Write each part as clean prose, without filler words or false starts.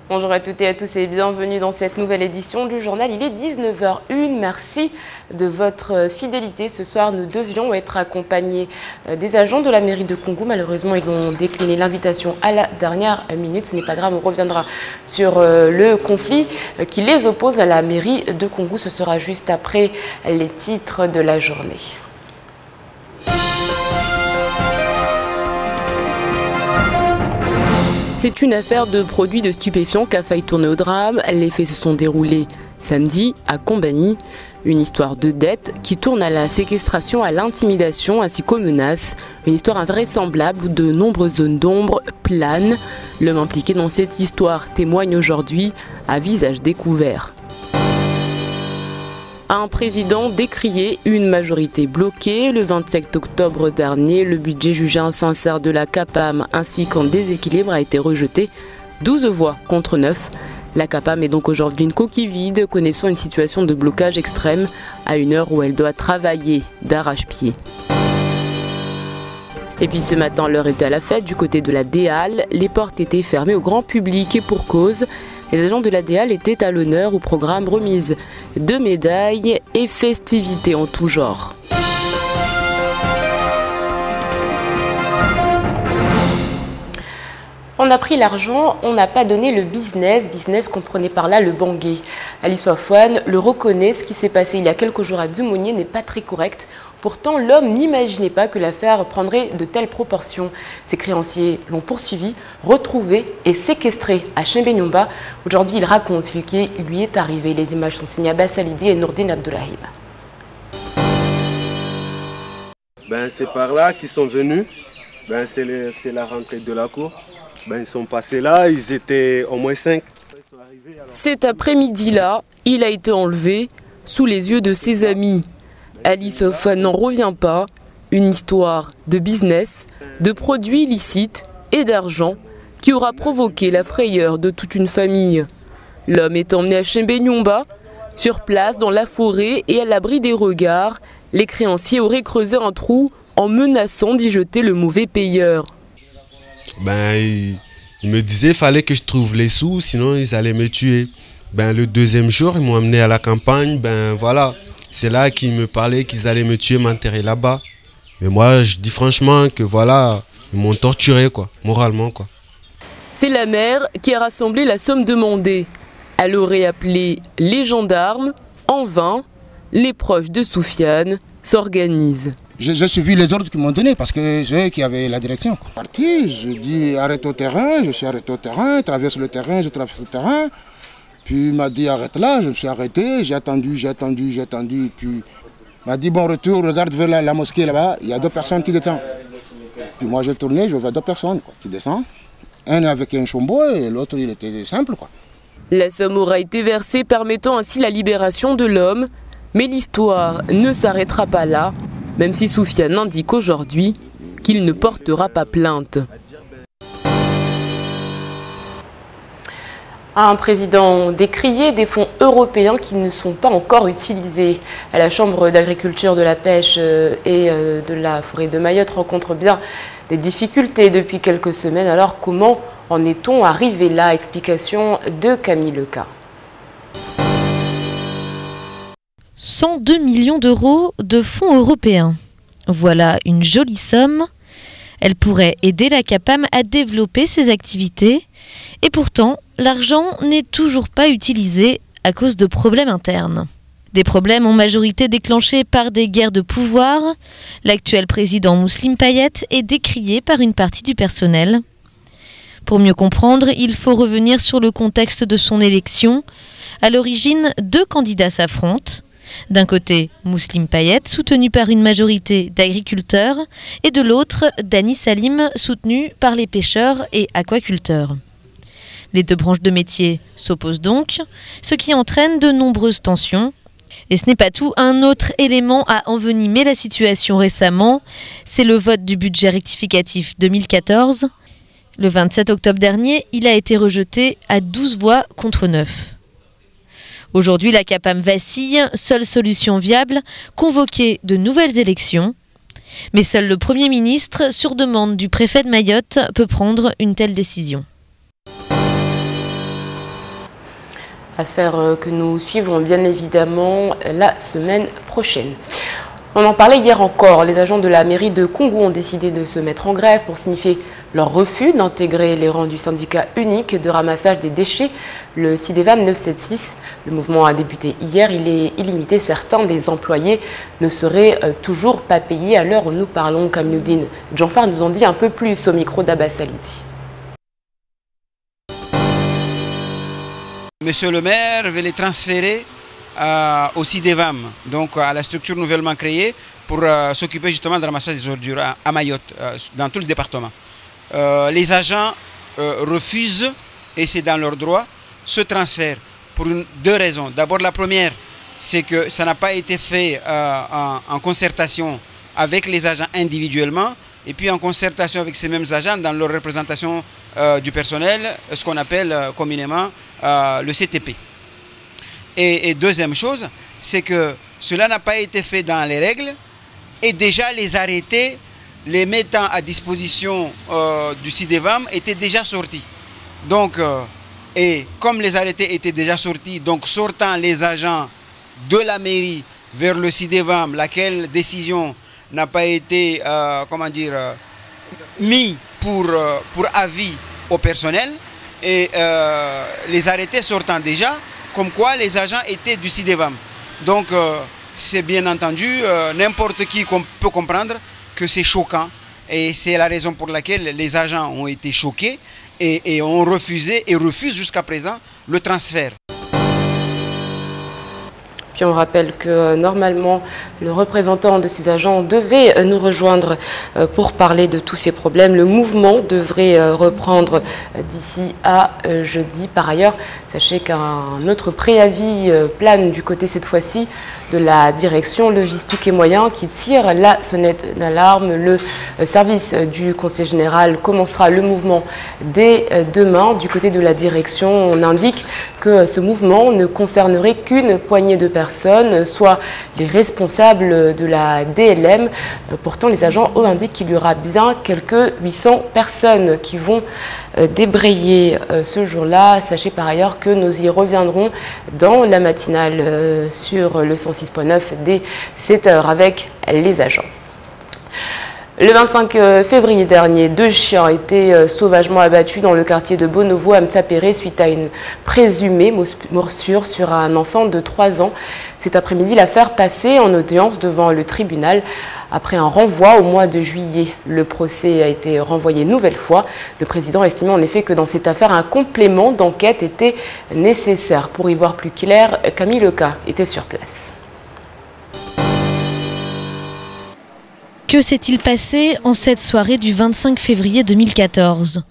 Bonjour à toutes et à tous et bienvenue dans cette nouvelle édition du journal. Il est 19h01. Merci de votre fidélité. Ce soir, nous devions être accompagnés des agents de la mairie de Congo. Malheureusement, ils ont décliné l'invitation à la dernière minute. Ce n'est pas grave, on reviendra sur le conflit qui les oppose à la mairie de Congo. Ce sera juste après les titres de la journée. C'est une affaire de produits de stupéfiants qui a failli tourner au drame. Les faits se sont déroulés samedi à Combani. Une histoire de dette qui tourne à la séquestration, à l'intimidation ainsi qu'aux menaces. Une histoire invraisemblable où de nombreuses zones d'ombre planent. L'homme impliqué dans cette histoire témoigne aujourd'hui à visage découvert. Un président décrié, une majorité bloquée. Le 27 octobre dernier, le budget jugé insincère de la CAPAM ainsi qu'en déséquilibre a été rejeté. 12 voix contre 9. La CAPAM est donc aujourd'hui une coquille vide, connaissant une situation de blocage extrême à une heure où elle doit travailler d'arrache-pied. Et puis ce matin, l'heure était à la fête du côté de la DEAL. Les portes étaient fermées au grand public et pour cause. Les agents de la DEAL étaient à l'honneur au programme remise de médailles et festivités en tout genre. On a pris l'argent, on n'a pas donné le business. Business comprenait par là le bangué. Alice Wafouane le reconnaît, ce qui s'est passé il y a quelques jours à Dzumonié n'est pas très correct. Pourtant, l'homme n'imaginait pas que l'affaire prendrait de telles proportions. Ses créanciers l'ont poursuivi, retrouvé et séquestré à Chembenyumba. Aujourd'hui, il raconte ce qui lui est arrivé. Les images sont signées Abbas Salidi et Nourdine Abdoulahib. C'est par là qu'ils sont venus. C'est la rentrée de la cour. Ils sont passés là, ils étaient au moins 5. Cet après-midi-là, il a été enlevé sous les yeux de ses amis. Alice Wafouane n'en revient pas. Une histoire de business, de produits illicites et d'argent qui aura provoqué la frayeur de toute une famille. L'homme est emmené à Chembenyumba. Sur place, dans la forêt et à l'abri des regards, les créanciers auraient creusé un trou en menaçant d'y jeter le mauvais payeur. Il me disait qu'il fallait que je trouve les sous, sinon ils allaient me tuer. Le deuxième jour, ils m'ont amené à la campagne, voilà. C'est là qu'ils me parlaient qu'ils allaient me tuer, m'enterrer là-bas. Mais moi, je dis franchement que voilà, ils m'ont torturé, moralement, C'est la mère qui a rassemblé la somme demandée. Elle aurait appelé les gendarmes. En vain, les proches de Soufiane s'organisent. J'ai suivi les ordres qu'ils m'ont donnés parce que c'est eux qui avaient la direction. Parti, je dis arrête au terrain, je suis arrêté au terrain, traverse le terrain, je traverse le terrain. Puis il m'a dit arrête là, je me suis arrêté, j'ai attendu. Puis il m'a dit bon retour, regarde vers la mosquée là-bas, il y a 2 personnes qui descendent. Puis moi j'ai tourné, je vois 2 personnes qui descendent. Un avec un chombo et l'autre il était simple. La somme aura été versée permettant ainsi la libération de l'homme. Mais l'histoire ne s'arrêtera pas là, même si Soufiane indique aujourd'hui qu'il ne portera pas plainte. Un président décrié des fonds européens qui ne sont pas encore utilisés. À la Chambre d'agriculture, de la pêche et de la forêt de Mayotte rencontre bien des difficultés depuis quelques semaines. Alors comment en est-on arrivé là? Explication de Camille Leca. 102 millions d'euros de fonds européens. Voilà une jolie somme. Elle pourrait aider la CAPAM à développer ses activités. Et pourtant, l'argent n'est toujours pas utilisé à cause de problèmes internes. Des problèmes en majorité déclenchés par des guerres de pouvoir. L'actuel président Mouslim Payet est décrié par une partie du personnel. Pour mieux comprendre, il faut revenir sur le contexte de son élection. À l'origine, 2 candidats s'affrontent. D'un côté, Mouslim Payet, soutenu par une majorité d'agriculteurs, et de l'autre, Dani Salim, soutenu par les pêcheurs et aquaculteurs. Les 2 branches de métier s'opposent donc, ce qui entraîne de nombreuses tensions. Et ce n'est pas tout, un autre élément a envenimé la situation récemment, c'est le vote du budget rectificatif 2014. Le 27 octobre dernier, il a été rejeté à 12 voix contre 9. Aujourd'hui, la CAPAM vacille, seule solution viable, convoquer de nouvelles élections. Mais seul le Premier ministre, sur demande du préfet de Mayotte, peut prendre une telle décision. Affaire que nous suivrons bien évidemment la semaine prochaine. On en parlait hier encore, les agents de la mairie de Congo ont décidé de se mettre en grève pour signifier leur refus d'intégrer les rangs du syndicat unique de ramassage des déchets, le CIDEVAM 976. Le mouvement a débuté hier, il est illimité. Certains des employés ne seraient toujours pas payés à l'heure où nous parlons. Kamiloudine Djanfar nous en dit un peu plus au micro d'Abbas Salidi. Monsieur le maire veut les transférer au CIDEVAM, donc à la structure nouvellement créée pour s'occuper justement de ramassage des ordures à Mayotte, dans tout le département. Les agents refusent, et c'est dans leur droit, ce transfert pour deux raisons. D'abord, la première, c'est que ça n'a pas été fait en concertation avec les agents individuellement, et puis en concertation avec ces mêmes agents dans leur représentation du personnel, ce qu'on appelle communément le CTP. Et deuxième chose, c'est que cela n'a pas été fait dans les règles et déjà les arrêtés les mettant à disposition du CIDEVAM étaient déjà sortis. Donc, et comme les arrêtés étaient déjà sortis, donc sortant les agents de la mairie vers le CIDEVAM, laquelle décision n'a pas été mis pour avis au personnel, et les arrêtés sortant déjà, comme quoi les agents étaient du CIDEVAM. Donc c'est bien entendu, n'importe qui peut comprendre que c'est choquant. Et c'est la raison pour laquelle les agents ont été choqués et ont refusé et refusent jusqu'à présent le transfert. Puis on rappelle que normalement, le représentant de ces agents devait nous rejoindre pour parler de tous ces problèmes. Le mouvement devrait reprendre d'ici à jeudi. Par ailleurs, sachez qu'un autre préavis plane du côté cette fois-ci de la direction logistique et moyens qui tire la sonnette d'alarme. Le service du conseil général commencera le mouvement dès demain. Du côté de la direction, on indique que ce mouvement ne concernerait qu'une poignée de personnes, soit les responsables de la DLM. Pourtant, les agents indiquent qu'il y aura bien quelques 800 personnes qui vont débrayer ce jour-là. Sachez par ailleurs que nous y reviendrons dans la matinale sur le 106.9 dès 7h avec les agents. Le 25 février dernier, 2 chiens étaient sauvagement abattus dans le quartier de Bonovo à Mtsapéré suite à une présumée morsure sur un enfant de 3 ans. Cet après-midi, l'affaire passait en audience devant le tribunal. Après un renvoi au mois de juillet, le procès a été renvoyé une nouvelle fois. Le président estimait en effet que dans cette affaire, un complément d'enquête était nécessaire. Pour y voir plus clair, Camille Leca était sur place. Que s'est-il passé en cette soirée du 25 février 2014 ?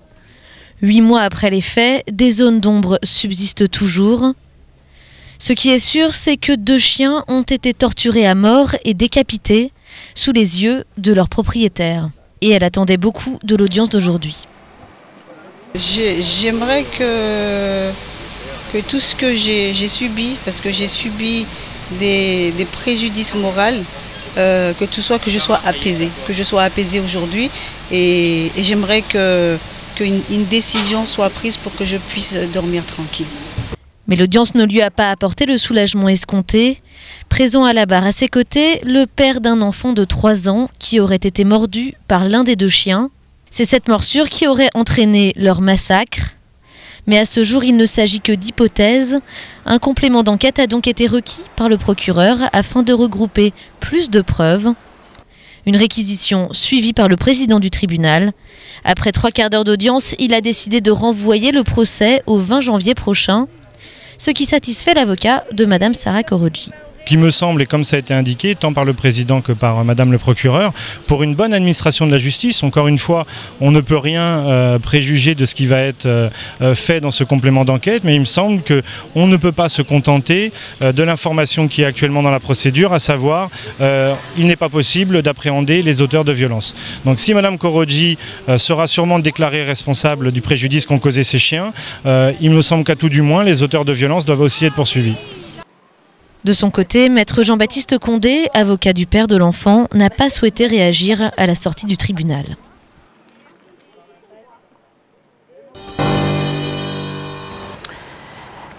8 mois après les faits, des zones d'ombre subsistent toujours. Ce qui est sûr, c'est que 2 chiens ont été torturés à mort et décapités sous les yeux de leur propriétaire. Et elle attendait beaucoup de l'audience d'aujourd'hui. J'aimerais que tout ce que j'ai subi, parce que j'ai subi des préjudices moraux, que je sois apaisée aujourd'hui, et j'aimerais qu'une décision soit prise pour que je puisse dormir tranquille. Mais l'audience ne lui a pas apporté le soulagement escompté. Présent à la barre à ses côtés, le père d'un enfant de 3 ans qui aurait été mordu par l'un des 2 chiens. C'est cette morsure qui aurait entraîné leur massacre. Mais à ce jour, il ne s'agit que d'hypothèses. Un complément d'enquête a donc été requis par le procureur afin de regrouper plus de preuves. Une réquisition suivie par le président du tribunal. Après 3 quarts d'heure d'audience, il a décidé de renvoyer le procès au 20 janvier prochain, ce qui satisfait l'avocat de Madame Sarah Korodji. Qui me semble, et comme ça a été indiqué, tant par le président que par Madame le procureur, pour une bonne administration de la justice. Encore une fois, on ne peut rien préjuger de ce qui va être fait dans ce complément d'enquête, mais il me semble qu'on ne peut pas se contenter de l'information qui est actuellement dans la procédure, à savoir, il n'est pas possible d'appréhender les auteurs de violences. Donc si Madame Korodji sera sûrement déclarée responsable du préjudice qu'ont causé ces chiens, il me semble qu'à tout du moins, les auteurs de violences doivent aussi être poursuivis. De son côté, maître Jean-Baptiste Condé, avocat du père de l'enfant, n'a pas souhaité réagir à la sortie du tribunal.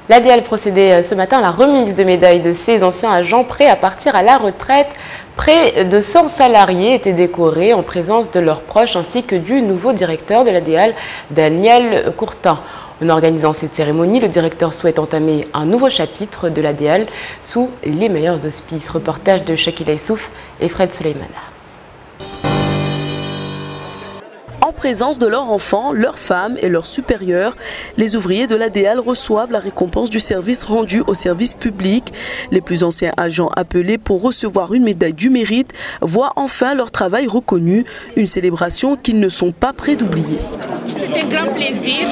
L'ADL procédait ce matin à la remise de médailles de ses anciens agents prêts à partir à la retraite. Près de 100 salariés étaient décorés en présence de leurs proches ainsi que du nouveau directeur de l'ADL, Daniel Courtin. En organisant cette cérémonie, le directeur souhaite entamer un nouveau chapitre de l'ADL sous les meilleurs auspices. Reportage de Shakila Issouf et Fred Suleymana. En présence de leurs enfants, leurs femmes et leurs supérieurs, les ouvriers de l'ADL reçoivent la récompense du service rendu au service public. Les plus anciens agents appelés pour recevoir une médaille du mérite voient enfin leur travail reconnu, une célébration qu'ils ne sont pas prêts d'oublier. C'est un grand plaisir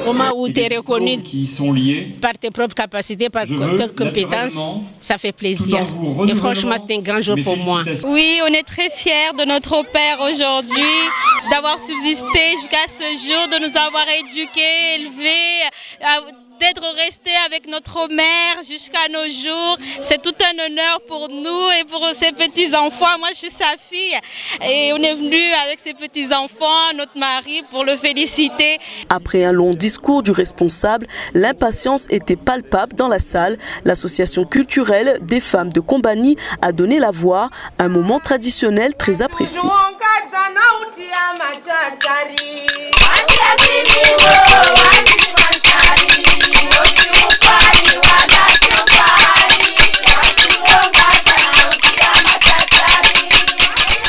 au moment où tu es reconnu par tes propres capacités, par tes compétences. Ça fait plaisir. Et franchement, c'est un grand jour pour moi. Oui, on est très fiers de notre père aujourd'hui, d'avoir subsisté jusqu'à ce jour, de nous avoir éduqués, élevés, d'être resté avec notre mère jusqu'à nos jours. C'est tout un honneur pour nous et pour ses petits-enfants. Moi, je suis sa fille et on est venu avec ses petits-enfants, notre mari, pour le féliciter. Après un long discours du responsable, l'impatience était palpable dans la salle. L'association culturelle des femmes de Combani a donné la voix, un moment traditionnel très apprécié.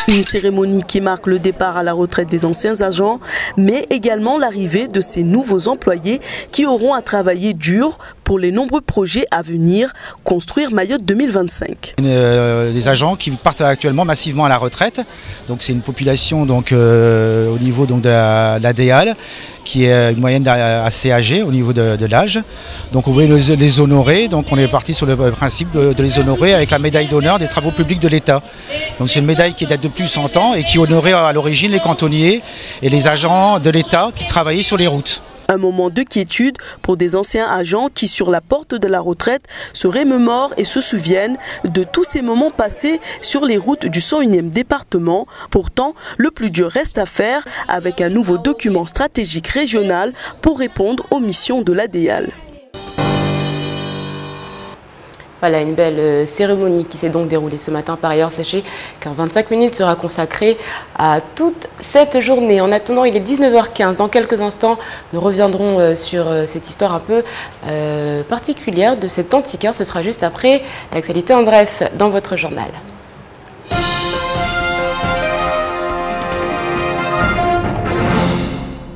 Une cérémonie qui marque le départ à la retraite des anciens agents, mais également l'arrivée de ces nouveaux employés qui auront à travailler dur pour les nombreux projets à venir, construire Mayotte 2025. Les agents qui partent actuellement massivement à la retraite, donc c'est une population donc, au niveau donc, de l'ADL qui est une moyenne assez âgée au niveau de l'âge. Donc on voulait les honorer, donc on est parti sur le principe de les honorer avec la médaille d'honneur des travaux publics de l'État. Donc c'est une médaille qui date de plus de 100 ans et qui honorait à l'origine les cantonniers et les agents de l'État qui travaillaient sur les routes. Un moment de quiétude pour des anciens agents qui, sur la porte de la retraite, se remémorent et se souviennent de tous ces moments passés sur les routes du 101e département. Pourtant, le plus dur reste à faire avec un nouveau document stratégique régional pour répondre aux missions de l'ADL. Voilà une belle cérémonie qui s'est donc déroulée ce matin. Par ailleurs, sachez qu'un 25 minutes sera consacré à toute cette journée. En attendant, il est 19h15. Dans quelques instants, nous reviendrons sur cette histoire un peu particulière de cet antiquaire. Ce sera juste après l'actualité en bref dans votre journal.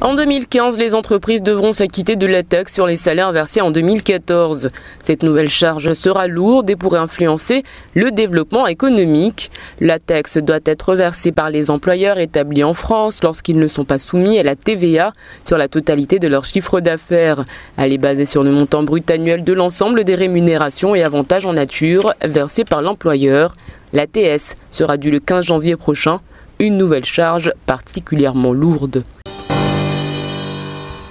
En 2015, les entreprises devront s'acquitter de la taxe sur les salaires versés en 2014. Cette nouvelle charge sera lourde et pourrait influencer le développement économique. La taxe doit être versée par les employeurs établis en France lorsqu'ils ne sont pas soumis à la TVA sur la totalité de leur chiffre d'affaires. Elle est basée sur le montant brut annuel de l'ensemble des rémunérations et avantages en nature versés par l'employeur. L'ATS sera due le 15 janvier prochain, une nouvelle charge particulièrement lourde.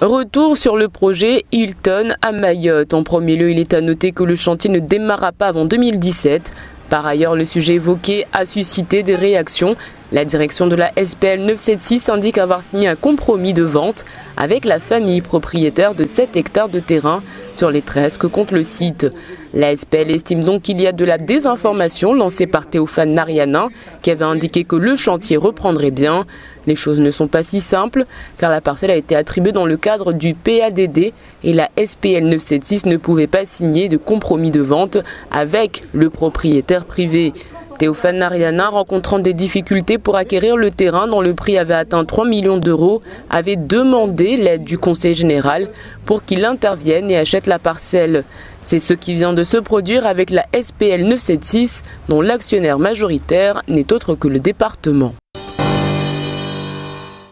Retour sur le projet Hilton à Mayotte. En premier lieu, il est à noter que le chantier ne démarra pas avant 2017. Par ailleurs, le sujet évoqué a suscité des réactions. La direction de la SPL 976 indique avoir signé un compromis de vente avec la famille propriétaire de 7 hectares de terrain sur les 13 que compte le site. La SPL estime donc qu'il y a de la désinformation lancée par Théophane Narianin qui avait indiqué que le chantier reprendrait bien. Les choses ne sont pas si simples car la parcelle a été attribuée dans le cadre du PADD et la SPL 976 ne pouvait pas signer de compromis de vente avec le propriétaire privé. Théophane Narianin, rencontrant des difficultés pour acquérir le terrain dont le prix avait atteint 3 millions d'euros, avait demandé l'aide du Conseil général pour qu'il intervienne et achète la parcelle. C'est ce qui vient de se produire avec la SPL 976 dont l'actionnaire majoritaire n'est autre que le département.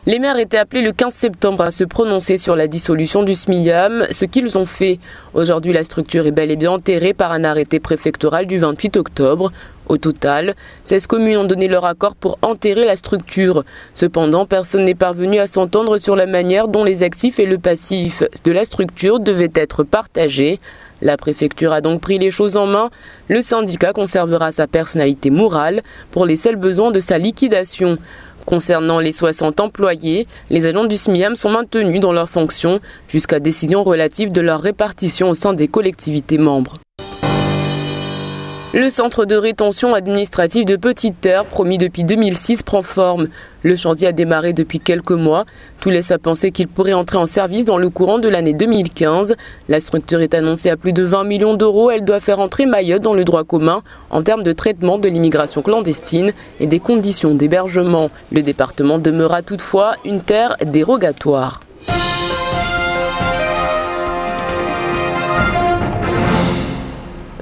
Les maires étaient appelés le 15 septembre à se prononcer sur la dissolution du SMIAM, ce qu'ils ont fait. Aujourd'hui, la structure est bel et bien enterrée par un arrêté préfectoral du 28 octobre. Au total, 16 communes ont donné leur accord pour enterrer la structure. Cependant, personne n'est parvenu à s'entendre sur la manière dont les actifs et le passif de la structure devaient être partagés. La préfecture a donc pris les choses en main. Le syndicat conservera sa personnalité morale pour les seuls besoins de sa liquidation. Concernant les 60 employés, les agents du SMIAM sont maintenus dans leurs fonctions jusqu'à décision relative de leur répartition au sein des collectivités membres. Le centre de rétention administrative de Petite-Terre, promis depuis 2006, prend forme. Le chantier a démarré depuis quelques mois. Tout laisse à penser qu'il pourrait entrer en service dans le courant de l'année 2015. La structure est annoncée à plus de 20 millions d'euros. Elle doit faire entrer Mayotte dans le droit commun en termes de traitement de l'immigration clandestine et des conditions d'hébergement. Le département demeurera toutefois une terre dérogatoire.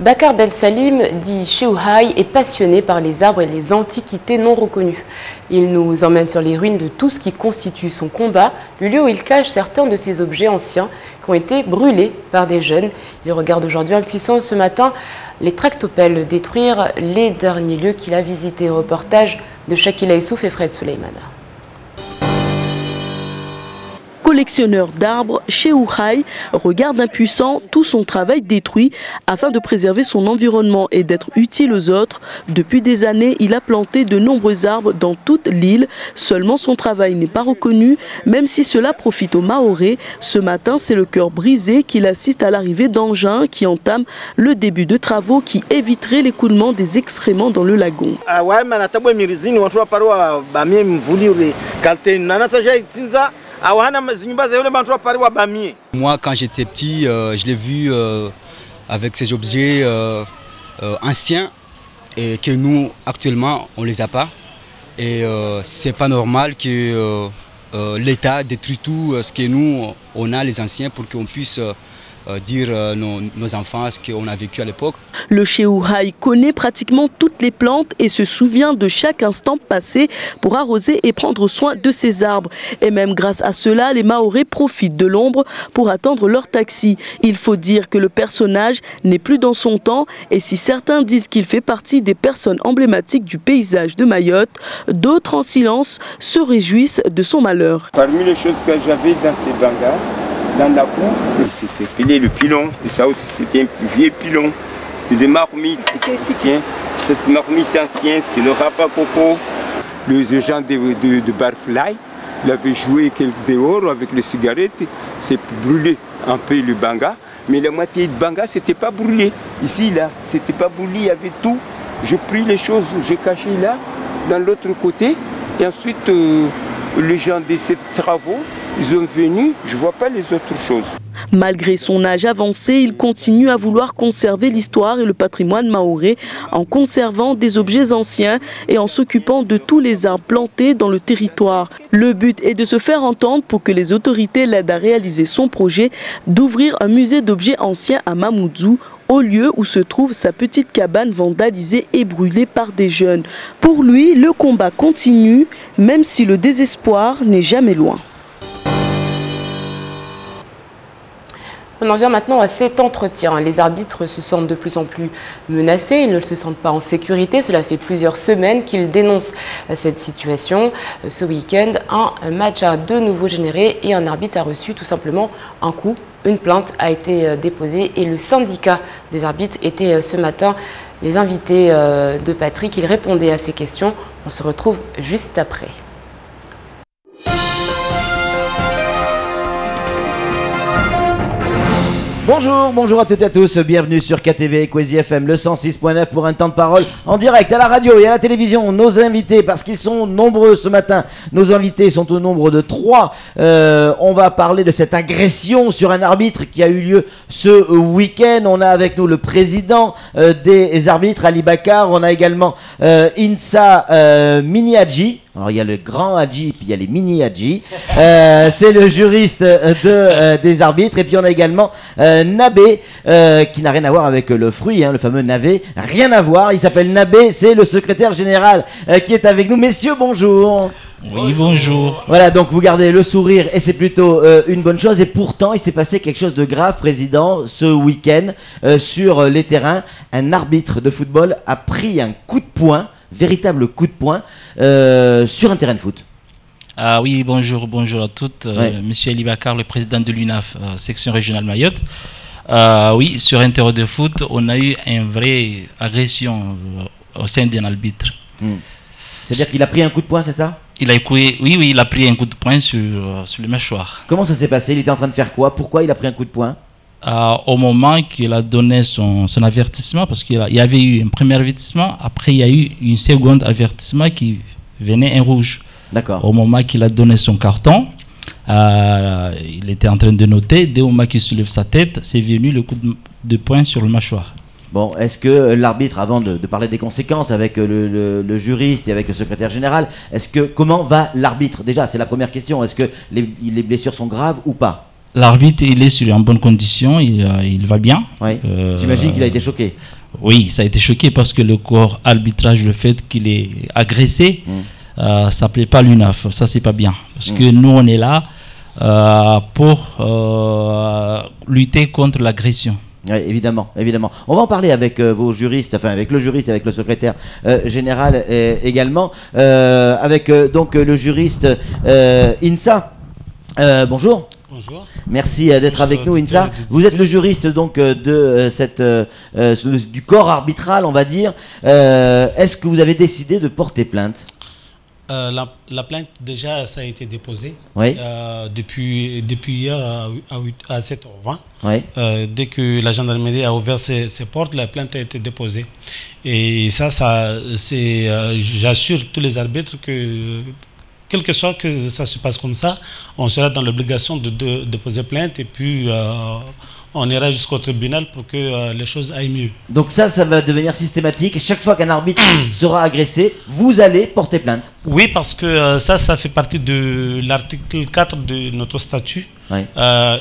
Bakar Ben Salim, dit Chehouhaï, est passionné par les arbres et les antiquités non reconnues. Il nous emmène sur les ruines de tout ce qui constitue son combat, le lieu où il cache certains de ces objets anciens qui ont été brûlés par des jeunes. Il regarde aujourd'hui impuissant ce matin les tractopelles détruire les derniers lieux qu'il a visités. Reportage de Shakila Issouf et Fred Souleymana. Collectionneur d'arbres, Chehouhaï regarde impuissant tout son travail détruit afin de préserver son environnement et d'être utile aux autres. Depuis des années, il a planté de nombreux arbres dans toute l'île. Seulement son travail n'est pas reconnu, même si cela profite aux Mahorais. Ce matin, c'est le cœur brisé qu'il assiste à l'arrivée d'engins qui entament le début de travaux qui éviteraient l'écoulement des excréments dans le lagon. Moi, quand j'étais petit, je l'ai vu avec ces objets anciens et que nous, actuellement, on ne les a pas. Et c'est pas normal que l'État détruise tout ce que nous, on a, les anciens, pour qu'on puisse dire nos enfants ce qu'on a vécu à l'époque. Le Chehouhaï connaît pratiquement toutes les plantes et se souvient de chaque instant passé pour arroser et prendre soin de ses arbres. Et même grâce à cela, les Mahorais profitent de l'ombre pour attendre leur taxi. Il faut dire que le personnage n'est plus dans son temps et si certains disent qu'il fait partie des personnes emblématiques du paysage de Mayotte, d'autres en silence se réjouissent de son malheur. Parmi les choses que j'avais dans ces bangas, dans la boue, c'était le pilon, et ça aussi c'était un vieux pilon. C'est des marmites anciennes, c'est des marmites anciennes, c'est le rapacoco. Les gens de Barfly, il avait joué dehors avec les cigarettes, c'est brûlé un peu le banga, mais la moitié de banga c'était pas brûlé. Ici là, c'était pas brûlé, il y avait tout. J'ai pris les choses, j'ai caché là, dans l'autre côté, et ensuite les gens de ces travaux, ils sont venus, je ne vois pas les autres choses. Malgré son âge avancé, il continue à vouloir conserver l'histoire et le patrimoine mahorais en conservant des objets anciens et en s'occupant de tous les arbres plantés dans le territoire. Le but est de se faire entendre pour que les autorités l'aident à réaliser son projet d'ouvrir un musée d'objets anciens à Mamoudzou, au lieu où se trouve sa petite cabane vandalisée et brûlée par des jeunes. Pour lui, le combat continue, même si le désespoir n'est jamais loin. On en vient maintenant à cet entretien. Les arbitres se sentent de plus en plus menacés, ils ne se sentent pas en sécurité. Cela fait plusieurs semaines qu'ils dénoncent cette situation. Ce week-end, un match a de nouveau généré et un arbitre a reçu tout simplement un coup. Une plainte a été déposée et le syndicat des arbitres était ce matin les invités de Patrick. Il répondait à ces questions. On se retrouve juste après. Bonjour à toutes et à tous, bienvenue sur KTV Equazi FM, le 106.9 pour un temps de parole en direct à la radio et à la télévision. Nos invités, parce qu'ils sont nombreux ce matin, nos invités sont au nombre de 3. On va parler de cette agression sur un arbitre qui a eu lieu ce week-end. On a avec nous le président des arbitres, Ali Bakar. On a également Insa Mini Hadji. Alors il y a le grand Hadji, puis il y a les mini Hadji. C'est le juriste des arbitres. Et puis on a également Nabé, qui n'a rien à voir avec le fruit, le fameux navet. Rien à voir, il s'appelle Nabé, c'est le secrétaire général qui est avec nous. Messieurs, bonjour. Oui, bonjour. Voilà, donc vous gardez le sourire et c'est plutôt une bonne chose. Et pourtant, il s'est passé quelque chose de grave, Président, ce week-end sur les terrains. Un arbitre de football a pris un coup de poing, véritable coup de poing, sur un terrain de foot. Ah oui, bonjour à toutes. Monsieur Ali Bakar, le président de l'UNAF, section régionale Mayotte. Oui, sur un terrain de foot, on a eu une vraie agression au sein d'un arbitre. C'est-à-dire qu'il a pris un coup de poing, c'est ça ? Il a écoué, oui, il a pris un coup de poing sur le mâchoire. Comment ça s'est passé? Il était en train de faire quoi? Pourquoi il a pris un coup de poing? Au moment qu'il a donné son avertissement, parce qu'il y avait eu un premier avertissement, après il y a eu un second avertissement qui venait en rouge. D'accord. Au moment qu'il a donné son carton, il était en train de noter, dès au moment qu'il soulève sa tête, c'est venu le coup de poing sur le mâchoire. Bon, est-ce que l'arbitre, avant de parler des conséquences avec le juriste et avec le secrétaire général, comment va l'arbitre? Déjà, c'est la première question. Est-ce que les blessures sont graves ou pas? L'arbitre, il est en bonne condition, il va bien. Oui. J'imagine qu'il a été choqué. Oui, ça a été choqué parce que le corps arbitrage, le fait qu'il est agressé, ça ne plaît pas à l'UNAF. Ça, c'est pas bien. Parce que nous, on est là pour lutter contre l'agression. Oui, évidemment. On va en parler avec vos juristes, enfin avec le juriste et avec le secrétaire général également, avec donc le juriste INSA. Bonjour. Bonjour. Merci d'être avec nous, INSA. Vous êtes le juriste donc du corps arbitral, on va dire. Est-ce que vous avez décidé de porter plainte? La plainte, déjà, ça a été déposée. Oui. Depuis hier à 7h20. Oui. Dès que la gendarmerie a ouvert ses portes, la plainte a été déposée. Et ça c'est, j'assure tous les arbitres que, quel que soit que ça se passe comme ça, on sera dans l'obligation de déposer plainte et puis on ira jusqu'au tribunal pour que les choses aillent mieux. Donc ça va devenir systématique. Chaque fois qu'un arbitre sera agressé, vous allez porter plainte? Oui, parce que ça fait partie de l'article 4 de notre statut. Oui.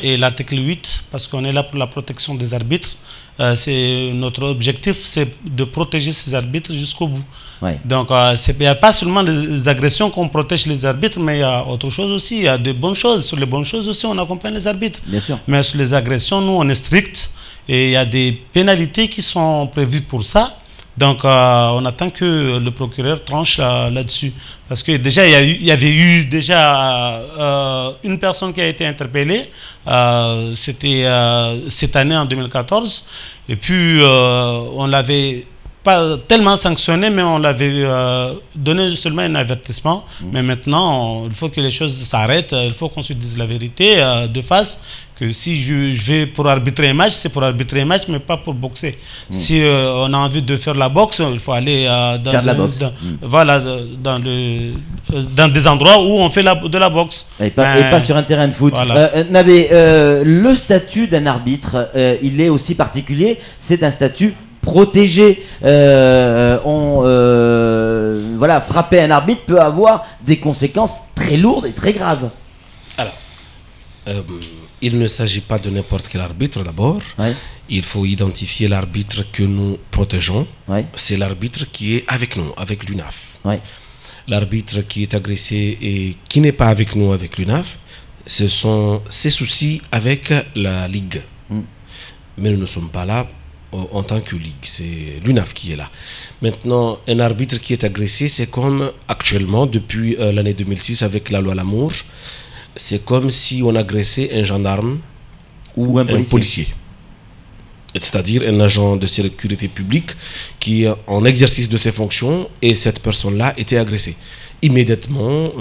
Et l'article 8, parce qu'on est là pour la protection des arbitres. Notre objectif, c'est de protéger ces arbitres jusqu'au bout. Oui. Donc, il n'y a pas seulement les agressions qu'on protège les arbitres, mais il y a autre chose aussi. Il y a de bonnes choses. Sur les bonnes choses aussi, on accompagne les arbitres. Bien sûr. Mais sur les agressions, nous, on est strict. Et il y a des pénalités qui sont prévues pour ça. Donc, on attend que le procureur tranche là-dessus. Parce que déjà, il y avait eu déjà une personne qui a été interpellée. C'était cette année, en 2014. Et puis, on l'avait pas tellement sanctionné, mais on l'avait donné seulement un avertissement. Mais maintenant, il faut que les choses s'arrêtent. Il faut qu'on se dise la vérité de face. Que si je vais pour arbitrer un match, c'est pour arbitrer un match, mais pas pour boxer. Si on a envie de faire la boxe, il faut aller dans des endroits où on fait de la boxe. Et pas sur un terrain de foot. Voilà. Nabé, le statut d'un arbitre, il est aussi particulier. C'est un statut protégé. Frapper un arbitre peut avoir des conséquences très lourdes et très graves. Alors, il ne s'agit pas de n'importe quel arbitre d'abord. Ouais. Il faut identifier l'arbitre que nous protégeons. Ouais. C'est l'arbitre qui est avec nous, avec l'UNAF. Ouais. L'arbitre qui est agressé et qui n'est pas avec nous, avec l'UNAF, ce sont ses soucis avec la Ligue. Mais nous ne sommes pas là en tant que Ligue, c'est l'UNAF qui est là. Maintenant, un arbitre qui est agressé, c'est comme actuellement, depuis l'année 2006 avec la loi Lamour, c'est comme si on agressait un gendarme ou un policier. C'est-à-dire un agent de sécurité publique qui est en exercice de ses fonctions et cette personne-là était agressée. Immédiatement,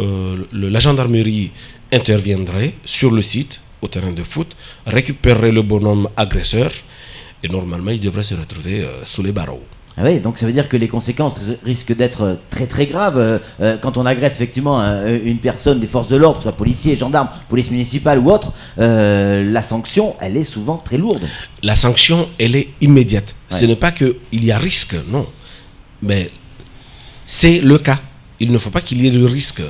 la gendarmerie interviendrait sur le site, au terrain de foot, récupérerait le bonhomme agresseur et normalement il devrait se retrouver sous les barreaux. Ah oui, donc ça veut dire que les conséquences risquent d'être très très graves quand on agresse effectivement une personne des forces de l'ordre, soit policier, gendarme, police municipale ou autre. La sanction, elle est souvent très lourde. La sanction, elle est immédiate. Ouais. Ce n'est pas qu'il y a risque, non. Mais c'est le cas. Il ne faut pas qu'il y ait le risque.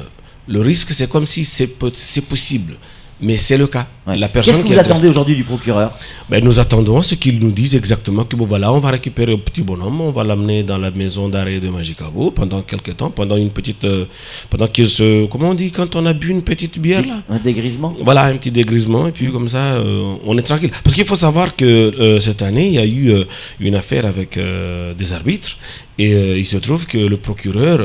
Le risque, c'est comme si c'est possible. Mais c'est le cas. Ouais. La personne Qu'est-ce que vous attendez aujourd'hui du procureur? Nous attendons ce qu'il nous dise exactement, que bon, voilà, on va récupérer le petit bonhomme, on va l'amener dans la maison d'arrêt de Majicavo pendant quelques temps, pendant une petite... pendant qu'il se... Comment on dit quand on a bu une petite bière là? Un dégrisement? Voilà, un petit dégrisement, et puis comme ça, on est tranquille. Parce qu'il faut savoir que cette année, il y a eu une affaire avec des arbitres, et il se trouve que le procureur,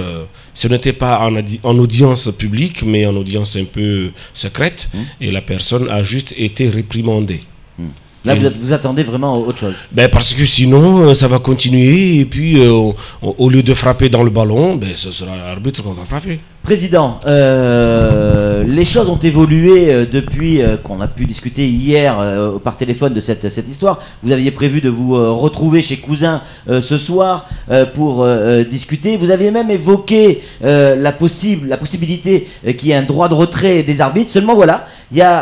ce n'était pas en audience publique, mais en audience un peu secrète, et la personne a juste été réprimandée. Là, vous attendez vraiment autre chose? Parce que sinon, ça va continuer, et puis au lieu de frapper dans le ballon, ce sera l'arbitre qu'on va frapper. Président, les choses ont évolué depuis qu'on a pu discuter hier par téléphone de cette histoire. Vous aviez prévu de vous retrouver chez Cousin ce soir pour discuter. Vous aviez même évoqué la possibilité qu'il y ait un droit de retrait des arbitres. Seulement voilà,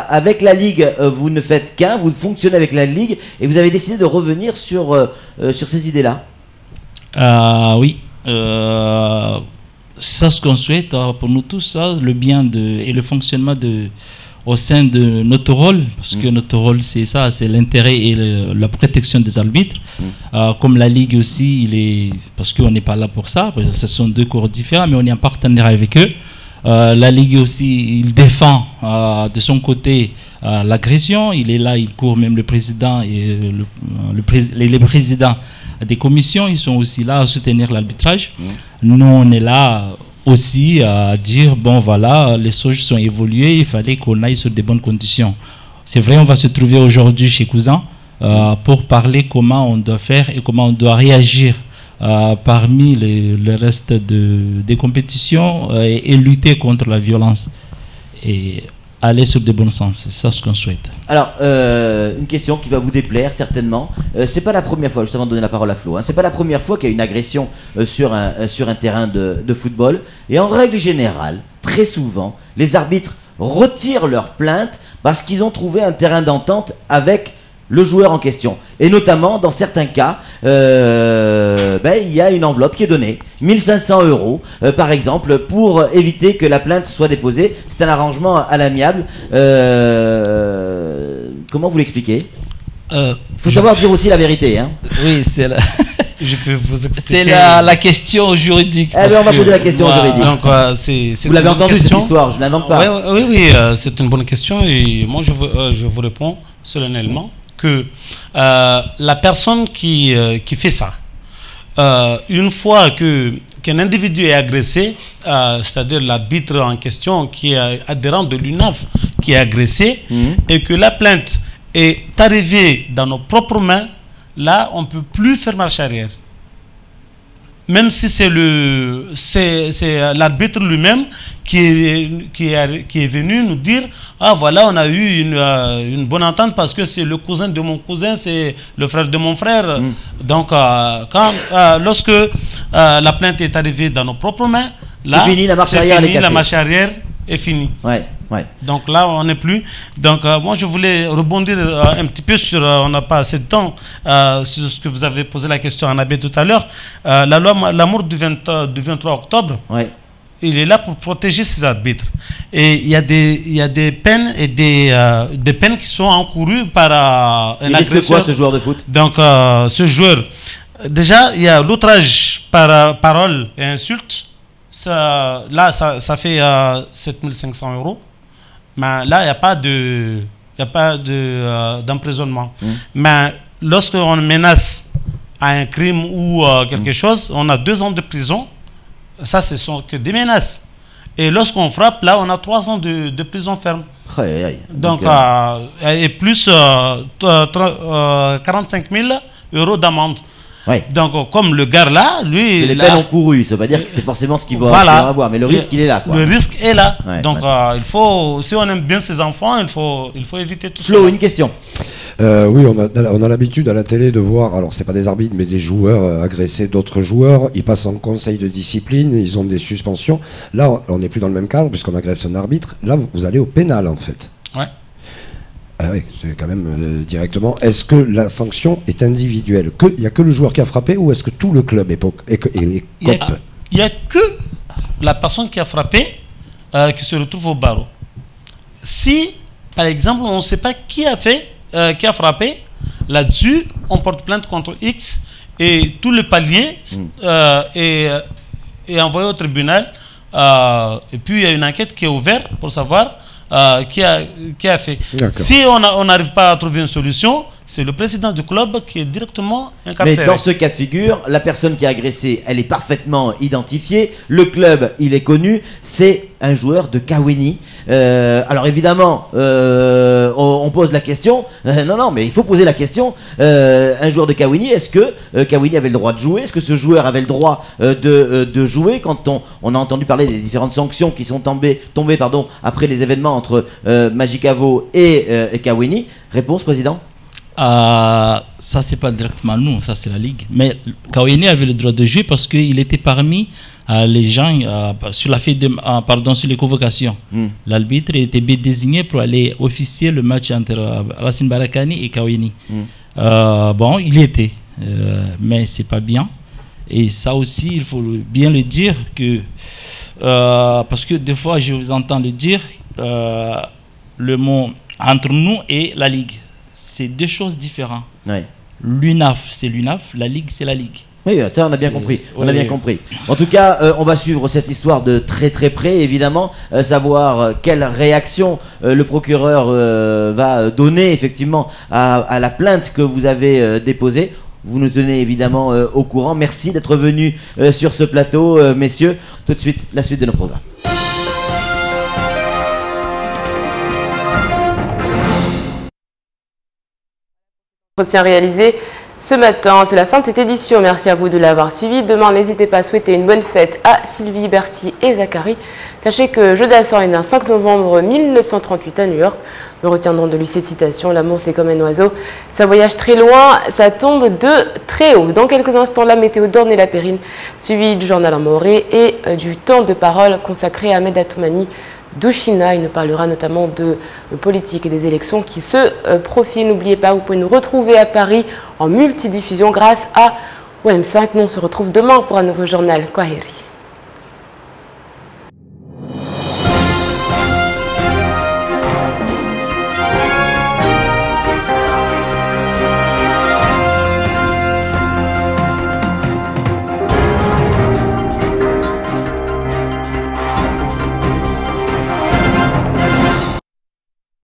avec la Ligue, vous ne faites qu'un, vous fonctionnez avec la Ligue et vous avez décidé de revenir sur ces idées-là. Oui. Ça, ce qu'on souhaite pour nous tous, ça, le bien et le fonctionnement au sein de notre rôle, parce que notre rôle, c'est ça, c'est l'intérêt et la protection des arbitres. Comme la Ligue aussi, parce qu'on n'est pas là pour ça, parce que ce sont deux corps différents, mais on est en partenariat avec eux. La Ligue aussi, il défend de son côté l'agression. Il est là, il court même le président et les présidents des commissions. Ils sont aussi là à soutenir l'arbitrage. Nous, on est là aussi à dire, bon voilà, les choses sont évoluées, il fallait qu'on aille sur des bonnes conditions. C'est vrai, on va se trouver aujourd'hui chez Cousin pour parler comment on doit faire et comment on doit réagir parmi le reste des compétitions et lutter contre la violence et aller sur de bons sens. C'est ça ce qu'on souhaite. Alors, une question qui va vous déplaire certainement. C'est pas la première fois, juste avant de donner la parole à Flo, c'est pas la première fois qu'il y a une agression sur un terrain de football. Et en règle générale, très souvent, les arbitres retirent leur plainte parce qu'ils ont trouvé un terrain d'entente avec le joueur en question. Et notamment, dans certains cas, il y a une enveloppe qui est donnée, 1500 € par exemple, pour éviter que la plainte soit déposée. C'est un arrangement à l'amiable. Comment vous l'expliquez ? Faut savoir dire aussi la vérité. Hein. Oui, c'est la... Je peux vous expliquer. C'est la question juridique. On va poser la question juridique. Donc, vous l'avez entendu cette histoire, je ne l'invente pas. Oui, c'est une bonne question et moi je vous réponds solennellement que la personne qui fait ça, une fois qu'un individu est agressé, c'est-à-dire l'arbitre en question qui est adhérent de l'UNAF qui est agressé, et que la plainte est arrivée dans nos propres mains, là on ne peut plus faire marche arrière. Même si c'est l'arbitre lui-même qui est venu nous dire « Ah voilà, on a eu une bonne entente parce que c'est le cousin de mon cousin, c'est le frère de mon frère. Donc, lorsque la plainte est arrivée dans nos propres mains, là, c'est fini, la marche arrière est cassée. La marche arrière est finie. Ouais. Donc là, on n'est plus. Donc moi, je voulais rebondir un petit peu sur, on n'a pas assez de temps, sur ce que vous avez posé la question à Nabé tout à l'heure. La loi Lamour du 23 octobre, il est là pour protéger ses arbitres. Et il y a des peines et des peines qui sont encourues par un agresseur. Risque quoi ce joueur de foot? Donc ce joueur, déjà, il y a l'outrage par parole et insulte. Ça fait 7500 €. Mais là, il n'y a pas d'emprisonnement. Mais lorsqu'on menace à un crime ou quelque chose, on a 2 ans de prison. Ça, ce sont que des menaces. Et lorsqu'on frappe, là, on a 3 ans de prison ferme. Donc, et plus 45 000 € d'amende. Donc, comme le gars là, lui. C'est les peines encourues, ça veut pas dire que c'est forcément ce qu'il va avoir, mais le risque il est là. Quoi. Le risque est là. Donc, il faut, si on aime bien ses enfants, il faut éviter tout ça. Flo, une question. Oui, on a l'habitude à la télé de voir, alors c'est pas des arbitres, mais des joueurs agresser d'autres joueurs. Ils passent en conseil de discipline, ils ont des suspensions. Là, on n'est plus dans le même cadre puisqu'on agresse un arbitre. Là, vous allez au pénal en fait. Ouais. Ah oui, c'est quand même directement. Est-ce que la sanction est individuelle? Il n'y a que le joueur qui a frappé ou est-ce que tout le club est cop? Il n'y a que la personne qui a frappé qui se retrouve au barreau. Si, par exemple, on ne sait pas qui a frappé, là-dessus, on porte plainte contre X et tout le palier est envoyé au tribunal. Et puis, il y a une enquête qui est ouverte pour savoir qui a fait. Si on n'arrive pas à trouver une solution, c'est le président du club qui est directement incarcéré. Mais dans ce cas de figure, la personne qui a agressé, elle est parfaitement identifiée. Le club, il est connu. C'est un joueur de Kaweni. Alors évidemment, on on pose la question. Non, mais il faut poser la question. Un joueur de Kawini, est-ce que Kawini avait le droit de jouer? Est-ce que ce joueur avait le droit de jouer? Quand on a entendu parler des différentes sanctions qui sont tombées après les événements entre Magicavo et Kawini. Réponse, président? Ça, c'est pas directement nous, ça c'est la Ligue. Mais Kawini avait le droit de jouer parce qu'il était parmi les gens sur la feuille sur les convocations. L'arbitre était désigné pour aller officier le match entre Racine Barakani et Kawini. Bon, il y était, mais c'est pas bien. Et ça aussi, il faut bien le dire que parce que des fois, je vous entends le dire, le mot entre nous et la Ligue. C'est deux choses différentes. Ouais. L'UNAF, c'est l'UNAF, la Ligue, c'est la Ligue. Oui, ça on a bien compris. On a bien compris. En tout cas, on va suivre cette histoire de très très près, évidemment, savoir quelle réaction le procureur va donner effectivement à la plainte que vous avez déposée. Vous nous tenez évidemment au courant. Merci d'être venus sur ce plateau, messieurs. Tout de suite, la suite de nos programmes. Entretien réalisé ce matin, c'est la fin de cette édition. Merci à vous de l'avoir suivi. Demain, n'hésitez pas à souhaiter une bonne fête à Sylvie, Bertie et Zachary. Sachez que Jeu d'Ascent est né un 5 novembre 1938 à New York. Nous retiendrons de lui cette citation: l'amour c'est comme un oiseau, ça voyage très loin, ça tombe de très haut. Dans quelques instants, la météo d'Orne et la Périne, suivi du journal en Morée et du temps de parole consacré à Ahmed Atoumani d'Ushina. Il nous parlera notamment de politique et des élections qui se profilent. N'oubliez pas, vous pouvez nous retrouver à Paris en multidiffusion grâce à OM5. Nous on se retrouve demain pour un nouveau journal Kwaheri.